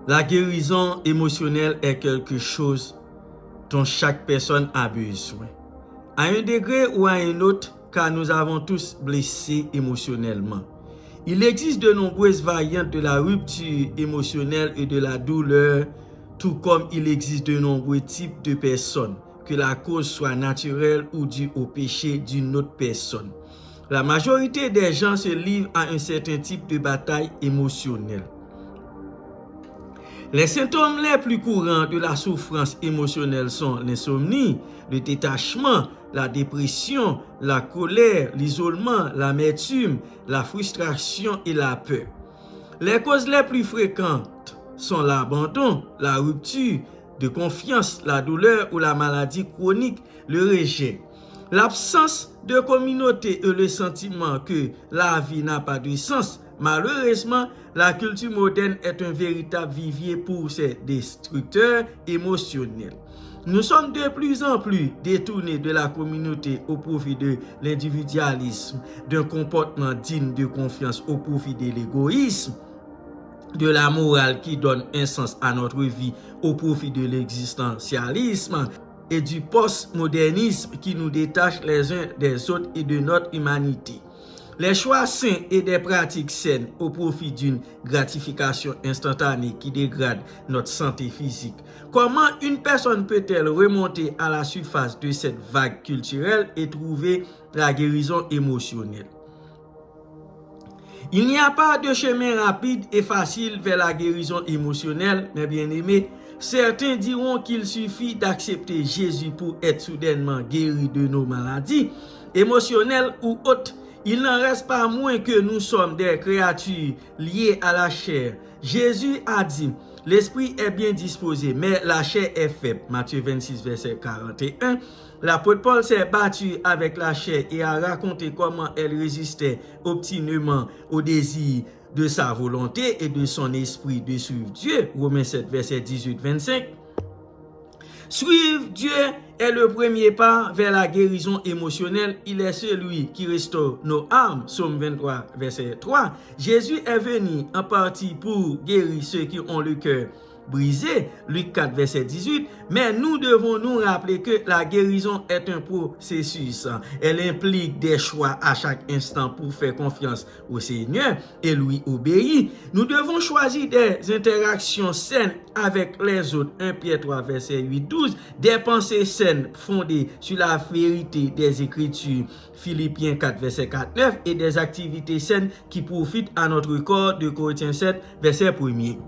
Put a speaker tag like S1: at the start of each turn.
S1: La guérison émotionnelle est quelque chose dont chaque personne a besoin. À un degré ou à un autre, car nous avons tous blessés émotionnellement. Il existe de nombreuses variantes de la rupture émotionnelle et de la douleur, tout comme il existe de nombreux types de personnes, que la cause soit naturelle ou due au péché d'une autre personne. La majorité des gens se livrent à un certain type de bataille émotionnelle. Les symptômes les plus courants de la souffrance émotionnelle sont l'insomnie, le détachement, la dépression, la colère, l'isolement, l'amertume, la frustration et la peur. Les causes les plus fréquentes sont l'abandon, la rupture de confiance, la douleur ou la maladie chronique, le rejet. L'absence de communauté et le sentiment que la vie n'a pas de sens. Malheureusement, la culture moderne est un véritable vivier pour ces destructeurs émotionnels. Nous sommes de plus en plus détournés de la communauté au profit de l'individualisme, d'un comportement digne de confiance au profit de l'égoïsme, de la morale qui donne un sens à notre vie au profit de l'existentialisme et du postmodernisme qui nous détache les uns des autres et de notre humanité. Les choix sains et des pratiques saines au profit d'une gratification instantanée qui dégrade notre santé physique. Comment une personne peut-elle remonter à la surface de cette vague culturelle et trouver la guérison émotionnelle? Il n'y a pas de chemin rapide et facile vers la guérison émotionnelle, mes bien-aimés. Certains diront qu'il suffit d'accepter Jésus pour être soudainement guéri de nos maladies émotionnelles ou autres. Il n'en reste pas moins que nous sommes des créatures liées à la chair. Jésus a dit, l'esprit est bien disposé, mais la chair est faible. Matthieu 26, verset 41. L'apôtre Paul s'est battu avec la chair et a raconté comment elle résistait obstinément au désir de sa volonté et de son esprit de suivre Dieu. Romains 7, verset 18-25. Suivre Dieu est le premier pas vers la guérison émotionnelle. Il est celui qui restaure nos âmes. Psaume 23, verset 3. Jésus est venu en partie pour guérir ceux qui ont le cœur brisé. Luc 4, verset 18. Mais nous devons nous rappeler que la guérison est un processus. Elle implique des choix à chaque instant pour faire confiance au Seigneur et lui obéir. Nous devons choisir des interactions saines avec les autres. 1 Pierre 3, verset 8-12. Des pensées saines fondées sur la vérité des Écritures. Philippiens 4, verset 4-9. Et des activités saines qui profitent à notre corps. 2 Corinthiens 7, verset 1er.